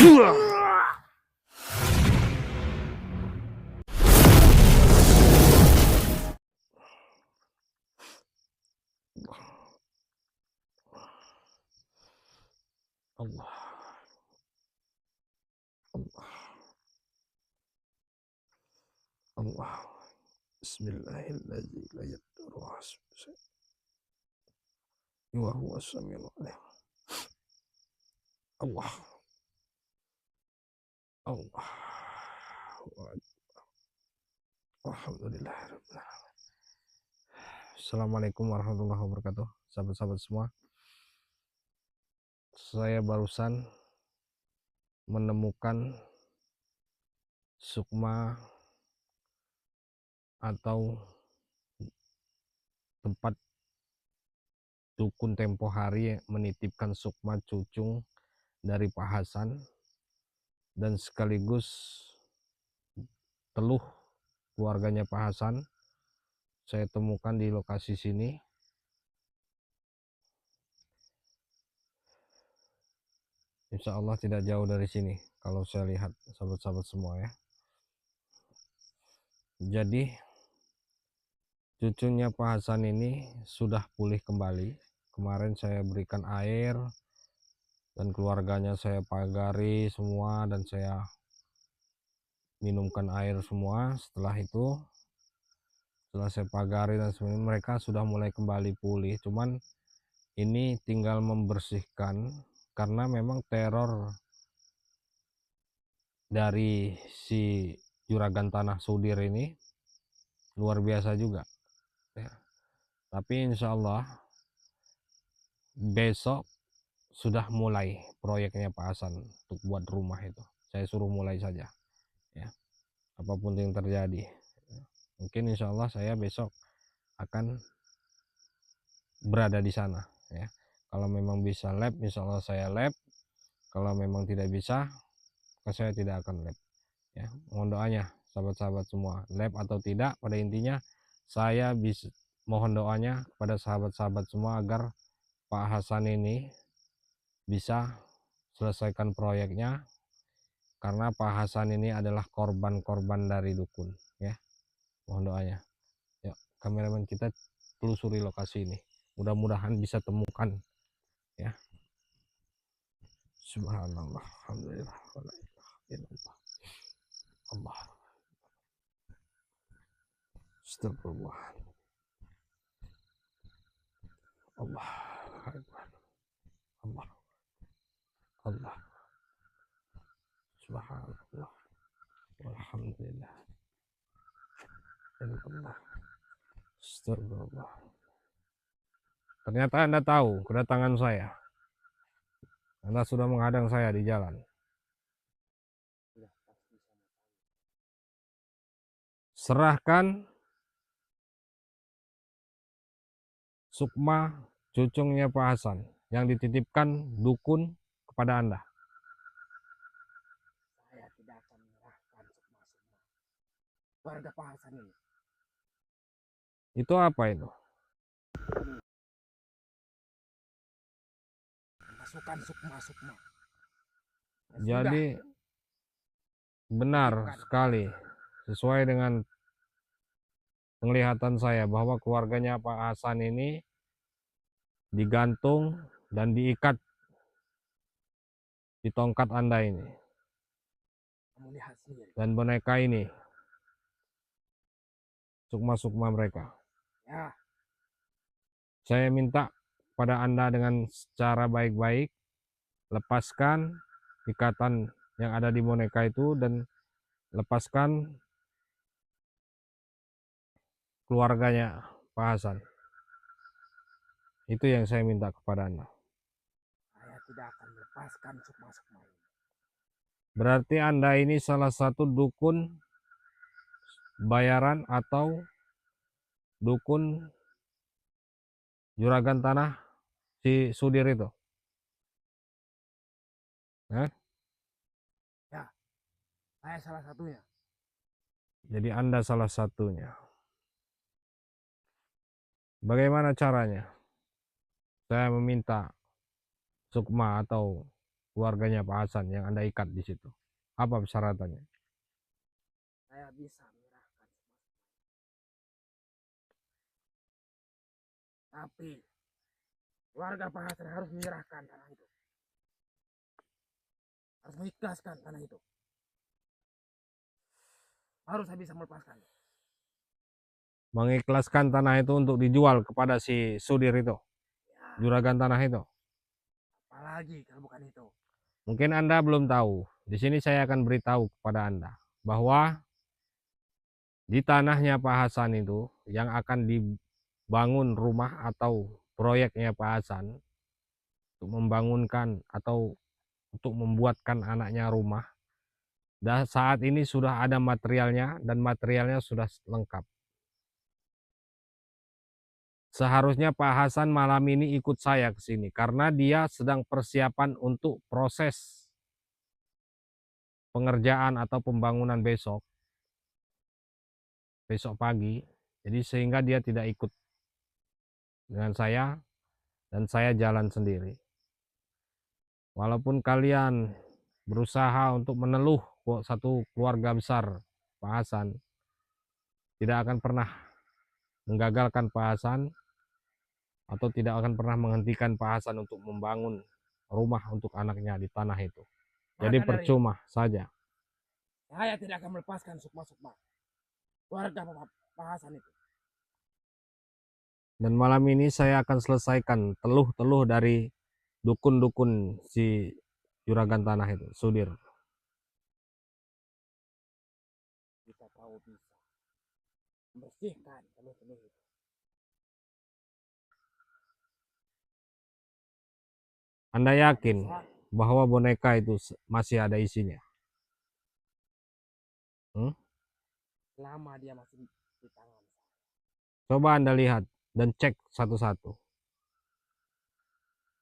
Allah, Allah, Allah. Bismillahirrahmanirrahim. La yadurru wa huwa samiul alim. Allah, Allah. Alhamdulillah. Assalamualaikum warahmatullahi wabarakatuh. Sahabat-sahabat semua, saya barusan menemukan sukma atau tempat dukun tempo hari menitipkan sukma cucung dari Pak Hasan dan sekaligus teluh keluarganya Pak Hasan. Saya temukan di lokasi sini. Insya Allah tidak jauh dari sini kalau saya lihat, sahabat-sahabat semua ya. Jadi cucunya Pak Hasan ini sudah pulih kembali. Kemarin saya berikan air dan keluarganya saya pagari semua dan saya minumkan air semua. Setelah itu, setelah saya pagari dan semuanya, mereka sudah mulai kembali pulih. Cuman ini tinggal membersihkan karena memang teror dari si juragan tanah Sudir ini luar biasa juga ya. Tapi insya Allah besok sudah mulai proyeknya Pak Hasan untuk buat rumah itu. Saya suruh mulai saja ya, apapun yang terjadi. Mungkin insya Allah saya besok akan berada di sana ya. Kalau memang bisa lab, insya Allah saya lab. Kalau memang tidak bisa, maka saya tidak akan lab ya. Mohon doanya sahabat-sahabat semua, lab atau tidak, pada intinya saya bisa mohon doanya kepada sahabat-sahabat semua agar Pak Hasan ini bisa selesaikan proyeknya, karena Pak Hasan ini adalah korban-korban dari dukun ya. Mohon doanya. Yuk, kameramen kita telusuri lokasi ini, mudah-mudahan bisa temukan ya. Subhanallah, alhamdulillah, wala ilaha illallah. Allah, astagfirullah, Allah akbar, Allah, Allah, subhanallah, walhamdulillah, illallah, astagfirullah. Ternyata Anda tahu kedatangan saya. Anda sudah menghadang saya di jalan. Serahkan sukma cucungnya Pak Hasan yang dititipkan dukun kepada Anda. Saya tidak akan menyerahkan sukma-sukma warga Pak Hasan ini. Itu apa itu? Masukkan sukma-sukma. Jadi benar sekali, sesuai dengan penglihatan saya bahwa keluarganya Pak Hasan ini digantung dan diikat di tongkat Anda ini. Kamu lihat sendiri. Dan boneka ini, sukma-sukma mereka. Ya. Saya minta pada Anda dengan secara baik-baik, lepaskan ikatan yang ada di boneka itu dan lepaskan keluarganya Pak Hasan. Itu yang saya minta kepada Anda. Saya tidak akan melepaskan sukma-sukma ini. Berarti Anda ini salah satu dukun bayaran atau dukun juragan tanah si Sudir itu. Ya, saya salah satunya. Jadi Anda salah satunya. Bagaimana caranya? Saya meminta sukma atau keluarganya Pak Hasan yang Anda ikat di situ? Apa persyaratannya? Saya bisa menyerahkan semua, tapi warga Pak Hasan harus menyerahkan tanah itu, harus mengikhlaskan tanah itu, baru saya bisa melepaskannya. Mengikhlaskan tanah itu untuk dijual kepada si Sudir itu, Ya, juragan tanah itu. apalagi kalau bukan itu. Mungkin Anda belum tahu. Di sini saya akan beritahu kepada Anda bahwa di tanahnya Pak Hasan itu yang akan dibangun rumah atau proyeknya Pak Hasan untuk membangunkan atau untuk membuatkan anaknya rumah. Dan saat ini sudah ada materialnya dan materialnya sudah lengkap. Seharusnya Pak Hasan malam ini ikut saya ke sini karena dia sedang persiapan untuk proses pengerjaan atau pembangunan besok pagi. Jadi sehingga dia tidak ikut dengan saya dan saya jalan sendiri. Walaupun kalian berusaha untuk meneluh satu keluarga besar Pak Hasan, tidak akan pernah menggagalkan Pak Hasan atau tidak akan pernah menghentikan Pak Hasan untuk membangun rumah untuk anaknya di tanah itu. Jadi Maka dari itu, percuma saja. saya tidak akan melepaskan Sukma-Sukma, warga Pak Hasan itu. Dan malam ini saya akan selesaikan teluh-teluh dari dukun-dukun si juragan tanah itu, Sudir. Kita tahu bisa membersihkan teluh-teluh itu. Anda yakin Bisa, bahwa boneka itu masih ada isinya? selama dia masih di tangan saya. Coba Anda lihat dan cek satu-satu.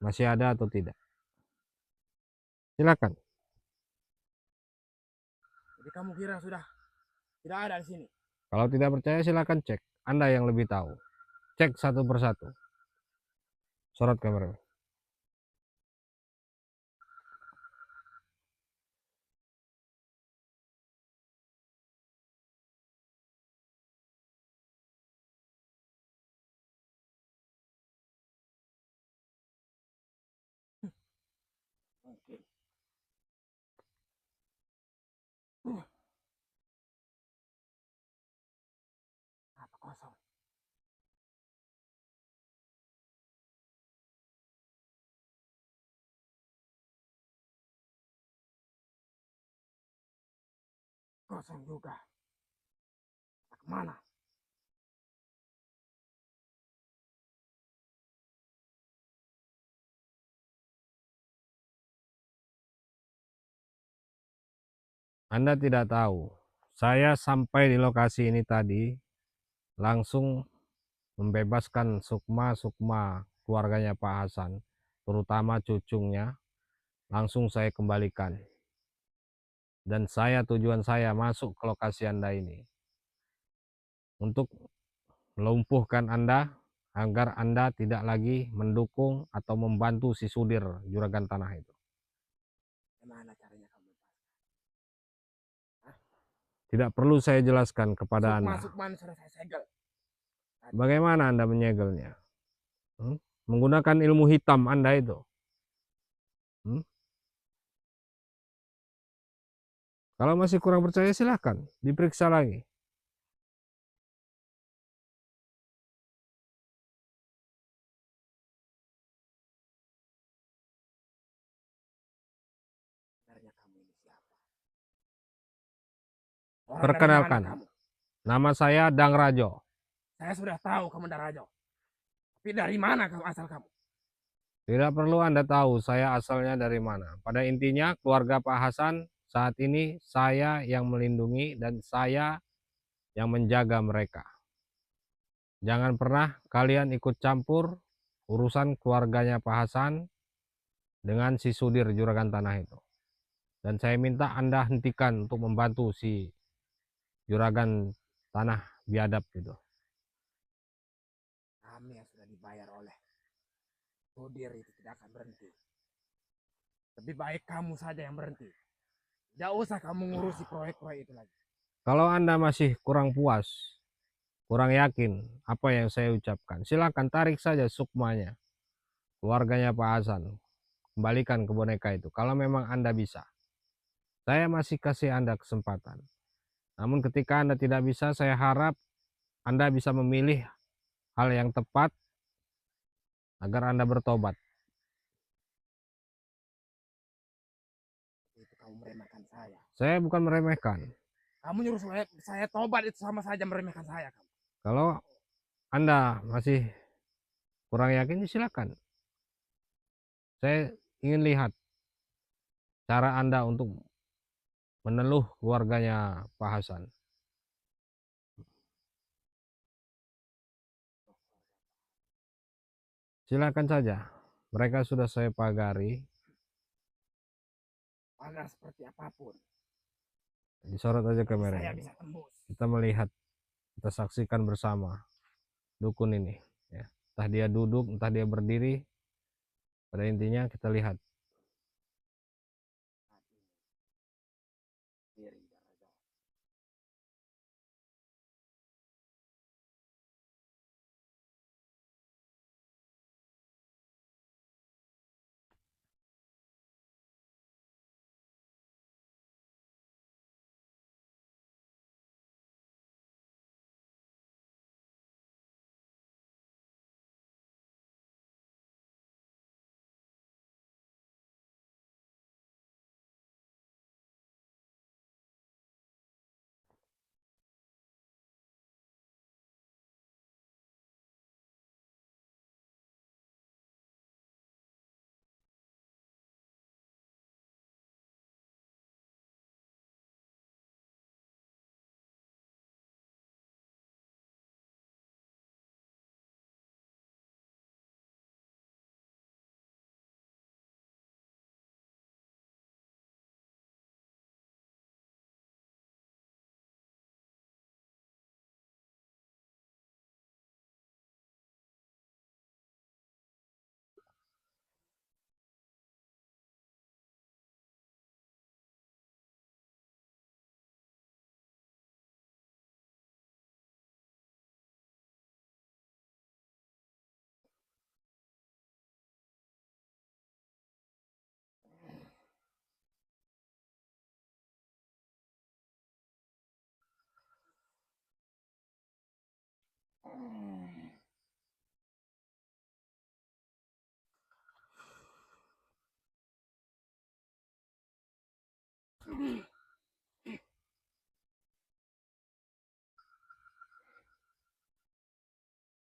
Masih ada atau tidak? Silakan. Jadi kamu kira sudah tidak ada di sini? Kalau tidak percaya silakan cek. Anda yang lebih tahu. Cek satu persatu. Sorot kamera. Oke. Apa kosong? Kosong juga. Kemana? Anda tidak tahu. Saya sampai di lokasi ini tadi langsung membebaskan Sukma keluarganya Pak Hasan, terutama cucunya, langsung saya kembalikan. Dan tujuan saya masuk ke lokasi Anda ini untuk melumpuhkan Anda agar Anda tidak lagi mendukung atau membantu si Sudir juragan tanah itu. Gimana caranya kamu lepaskan? Tidak perlu saya jelaskan kepada Anda. Sukma sudah saya segel. Bagaimana Anda menyegelnya? Menggunakan ilmu hitam Anda itu. Kalau masih kurang percaya silahkan diperiksa lagi. Sebenarnya kamu ini siapa? Orang dari mana Perkenalkan, kamu? nama saya Dang Rajo. Saya sudah tahu kamu Darajo. Tapi dari mana kamu asal kamu? Tidak perlu Anda tahu saya asalnya dari mana. Pada intinya keluarga Pak Hasan saat ini saya yang melindungi dan saya yang menjaga mereka. Jangan pernah kalian ikut campur urusan keluarganya Pak Hasan dengan si Sudir juragan tanah itu. Dan saya minta Anda hentikan untuk membantu si juragan tanah biadab itu. Kami yang sudah dibayar oleh Sudir itu tidak akan berhenti Lebih baik kamu saja yang berhenti. Tidak usah kamu ngurusi proyek-proyek itu lagi. Kalau Anda masih kurang puas, kurang yakin apa yang saya ucapkan, silakan tarik saja sukmanya, keluarganya Pak Hasan, kembalikan ke boneka itu. Kalau memang Anda bisa, saya masih kasih Anda kesempatan. Namun ketika Anda tidak bisa, saya harap Anda bisa memilih hal yang tepat agar Anda bertobat. Itu kamu meremehkan saya. Saya bukan meremehkan. Kamu nyuruh saya tobat, itu sama saja meremehkan saya. Kamu. Kalau Anda masih kurang yakin, silakan. Saya ingin lihat cara Anda untuk meneluh keluarganya Pak Hasan. Silakan saja. Mereka sudah saya pagari. Pagar seperti apapun. Disorot aja Tapi kamera saya ini. bisa tembus. Kita melihat, kita saksikan bersama dukun ini. Ya. Entah dia duduk, entah dia berdiri. Pada intinya kita lihat.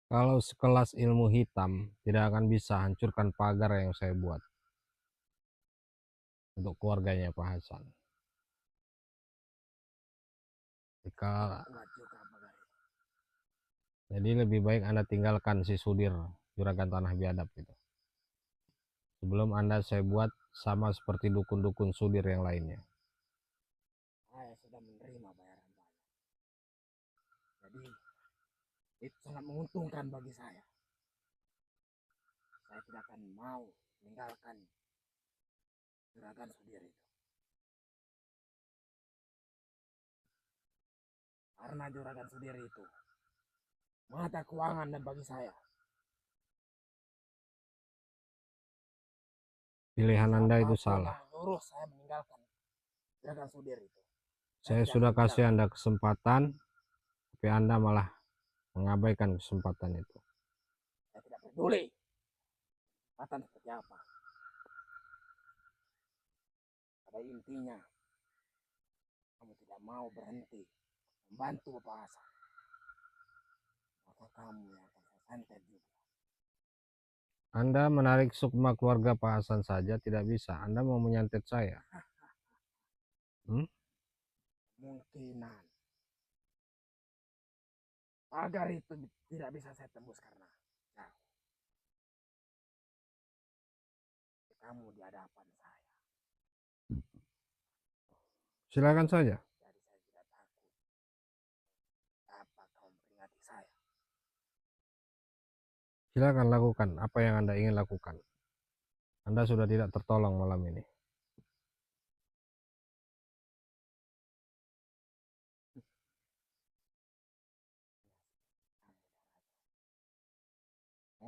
Kalau sekelas ilmu hitam tidak akan bisa hancurkan pagar yang saya buat untuk keluarganya Pak Hasan. Jadi lebih baik Anda tinggalkan si Sudir, juragan tanah biadab itu. Sebelum Anda saya buat sama seperti dukun-dukun Sudir yang lainnya. Saya sudah menerima bayaran saya. Jadi itu sangat menguntungkan bagi saya. Saya tidak akan mau meninggalkan juragan Sudir itu. Karena juragan Sudir itu mata keuangan dan bagi saya. Pilihan Anda itu Siapapun salah. yang nyuruh saya meninggalkan juragan Sudir itu. Saya sudah kasih Anda kesempatan, tapi Anda malah mengabaikan kesempatan itu. Saya tidak peduli kesempatan seperti apa. Pada intinya, kamu tidak mau berhenti membantu Bapak Hasan, maka kamu yang akan saya santet juga. Anda menarik sukma keluarga Pak Hasan saja tidak bisa. Anda mau menyantet saya. Kemungkinan pagar itu tidak bisa saya tembus karena jauh. Kamu di hadapan saya. Silakan saja. Jadi saya tidak takut. Apa kau memperingati saya? Silakan lakukan apa yang Anda ingin lakukan. Anda sudah tidak tertolong malam ini.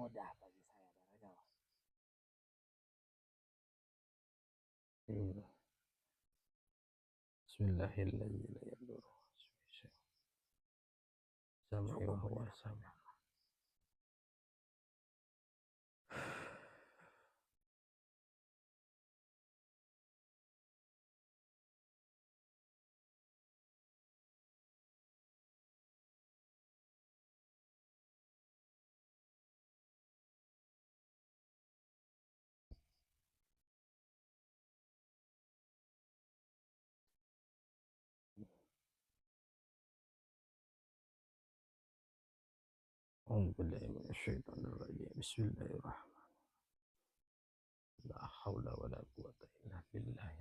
mudah bagi saya darah Jawa. Bismillahirrahmanirrahim. Sama Cukup wa benar. sama. أعوذ بالله من الشيطان الرجيم. بسم الله الرحمن الرحيم. لا حول ولا قوة إلا بالله.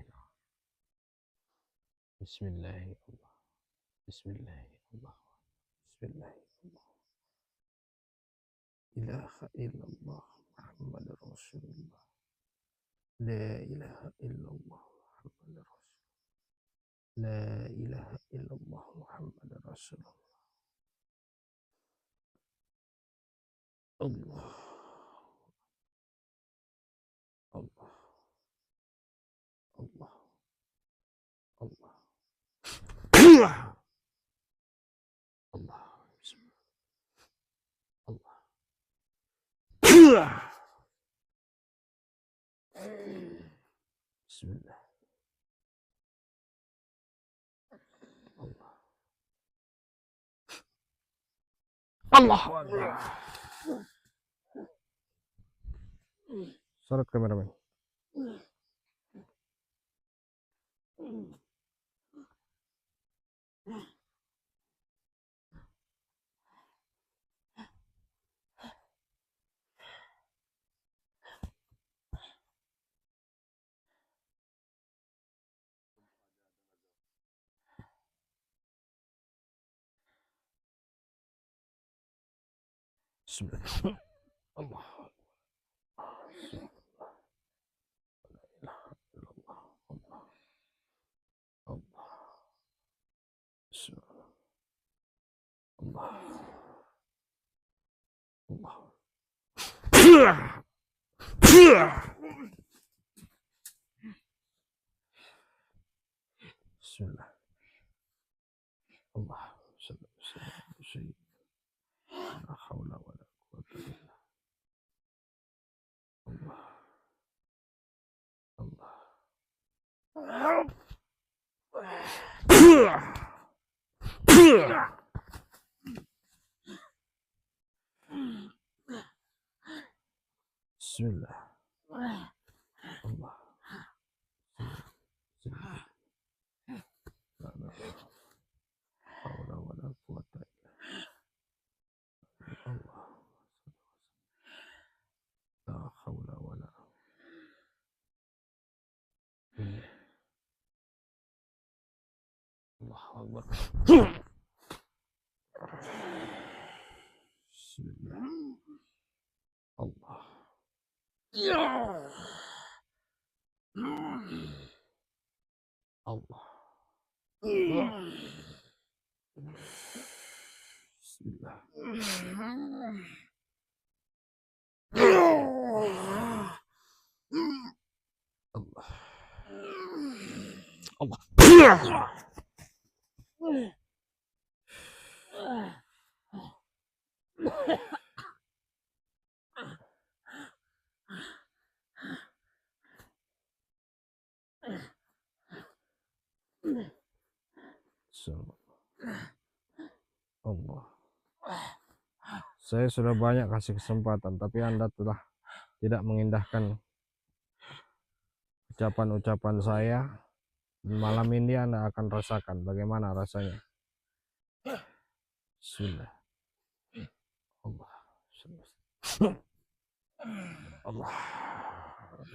بسم الله الله. بسم الله الله. بسم الله الله. إله إلا الله محمد رسول الله. لا إله إلا الله محمد رسول الله. لا إله إلا الله محمد رسول الله. الله الله الله الله الله بسم الله بسم الله الله الله أكبر. Sorot kameramen. Bismillah. Allah. Bismillah. Allah. La haula wala quwwata illa Allah. Allah. Bismillah. Allah. La haula wala quwwata illa Allah. La haula wala Allahu Akbar. Bismillah. Allah. Allah. Bismillah. Allah. Allah. Allah. Saya sudah banyak kasih kesempatan, tapi Anda telah tidak mengindahkan ucapan-ucapan saya. Malam ini Anda akan rasakan bagaimana rasanya. Bismillah. Allah. Allah. Allah.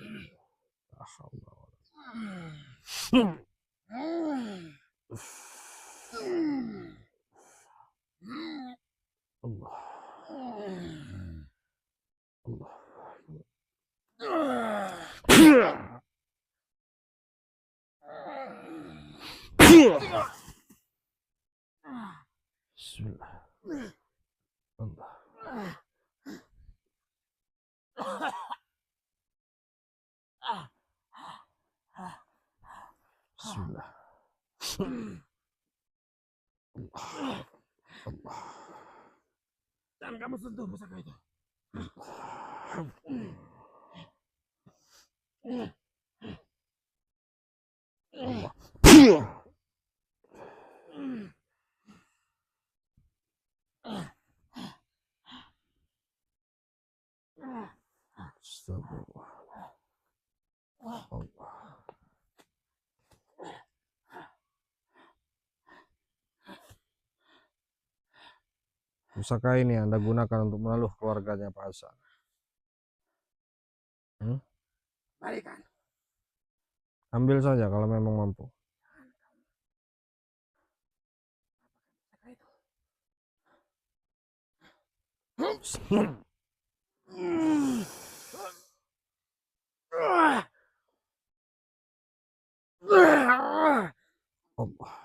Allah. Bismillah. Allah. Bismillah. Allah. Jangan kamu sentuh pusaka itu. Allah. Astagfirullah. Allah. Pusaka ini Anda gunakan untuk meneluh keluarganya Pak Hasan. Balikan. Ambil saja kalau memang mampu. Allah.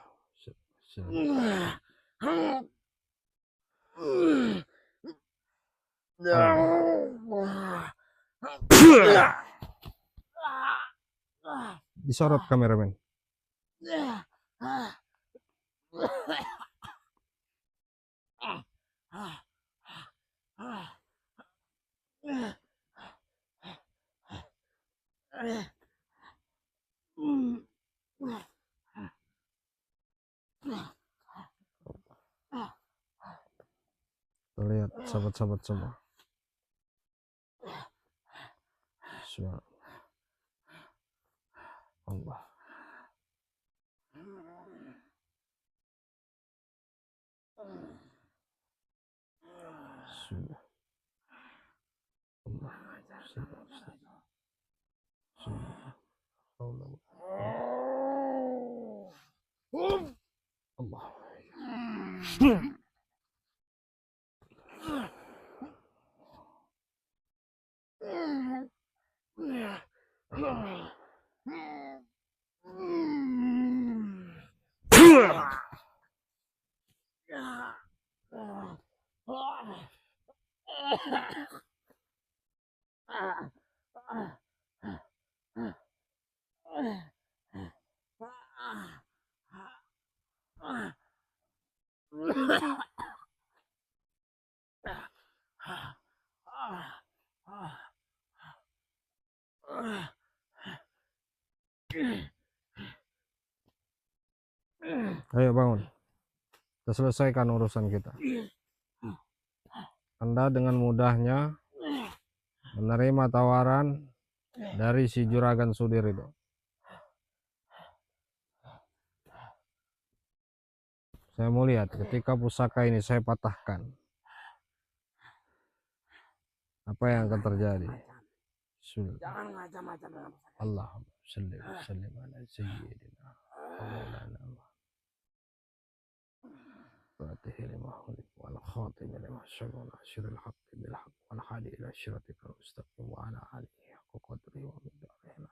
Disorot kameramen. Lihat sahabat-sahabat semua. Allah. Sudah. Allah. Allah. Ayo bangun. Kita selesaikan urusan kita. Anda dengan mudahnya menerima tawaran dari si Juragan Sudir itu. Saya mau lihat ketika pusaka ini saya patahkan, apa yang akan terjadi. Jangan macam-macam dengan pusaka. Allahumma shalli wa sallim ala sayyidina Maulana فاتح لما خلق والخاتم لما سبق ناصر الحق بالحق والهادي إلى صراطك المستقيم وعلى آله حق قدره ومقداره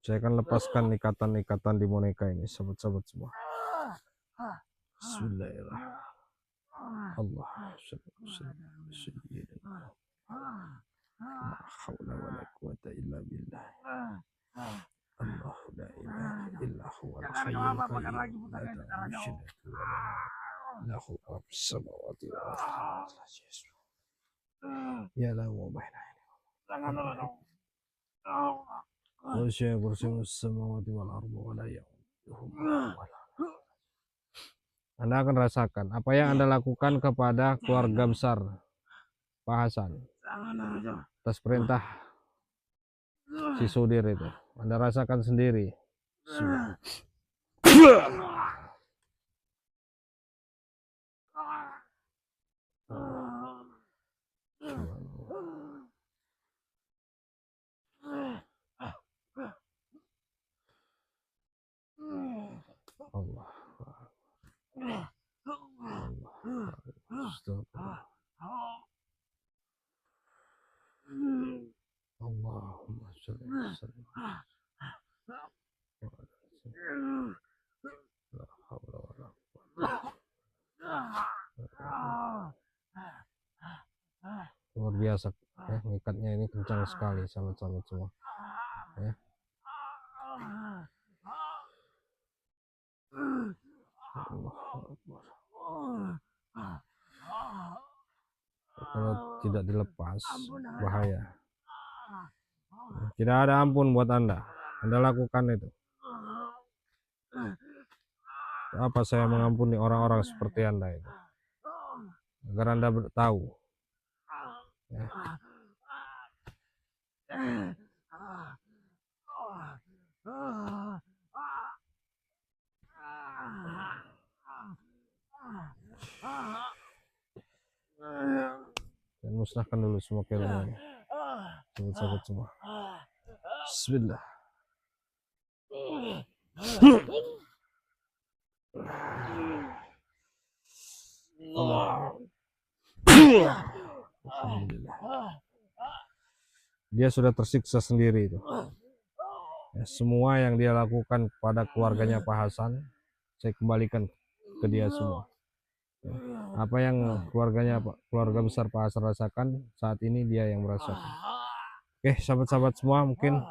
Saya akan lepaskan ikatan-ikatan di boneka ini, sahabat-sahabat semua. Bismillahirrahmanirrahim. Allah sayyidina. La haula wala quwata illa billah. Allah la ilaha illa huwal hayyul qayyum. La ta'khudhuhu lahu ma fis samawati wa ma fil ardi. Ya lahu ma baina وسع كرسيه السماوات والأرض ولا يؤوده Anda akan rasakan apa yang Anda lakukan kepada keluarga besar Pak Hasan atas perintah si Sudir itu. Anda rasakan sendiri. Astagfirullah. Allahumma sholli wa sallim. La haula wala quwwata. Luar biasa ya, ngikatnya ini kencang sekali sahabat-sahabat semua ya. Allahu Akbar. Kalau tidak dilepas bahaya, tidak ada ampun buat Anda lakukan itu. Apa saya mengampuni orang-orang seperti Anda itu, agar Anda tahu ya. Dan musnahkan dulu semua keilmuannya sahabat-sahabat semua. Bismillah. Allah. Alhamdulillah. Dia sudah tersiksa sendiri itu ya, semua yang dia lakukan kepada keluarganya Pak Hasan saya kembalikan ke dia semua ya. Apa yang keluarga besar Pak Hasan rasakan saat ini dia yang merasakan. Oke sahabat-sahabat semua, mungkin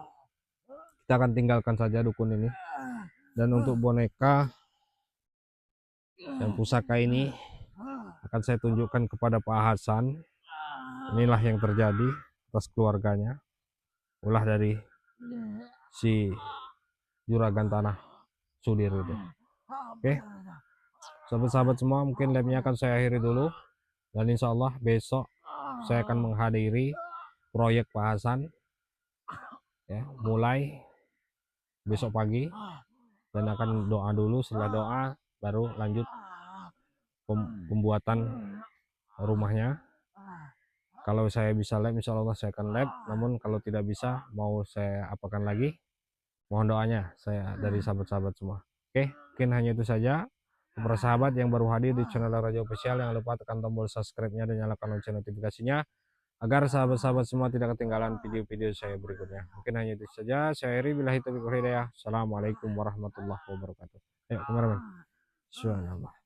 kita akan tinggalkan saja dukun ini. Dan untuk boneka dan pusaka ini akan saya tunjukkan kepada Pak Hasan. Inilah yang terjadi atas keluarganya, ulah dari si juragan tanah Sudir itu. Oke sahabat-sahabat semua, mungkin live-nya akan saya akhiri dulu, dan insya Allah besok saya akan menghadiri proyek Pak Hasan ya, mulai besok pagi, dan akan doa dulu. Setelah doa baru lanjut pembuatan rumahnya. Kalau saya bisa live, insya Allah saya akan live. Namun kalau tidak bisa, mau saya apakan lagi, mohon doanya saya dari sahabat-sahabat semua. Oke, mungkin hanya itu saja. Para sahabat yang baru hadir di channel Radio Official, jangan lupa tekan tombol subscribe-nya dan nyalakan lonceng notifikasinya, agar sahabat-sahabat semua tidak ketinggalan video-video saya berikutnya. Mungkin hanya itu saja. Saya Heri, billahi taufiq wal hidayah. Assalamualaikum warahmatullahi wabarakatuh. Ayo, kameramen. Subhanallah.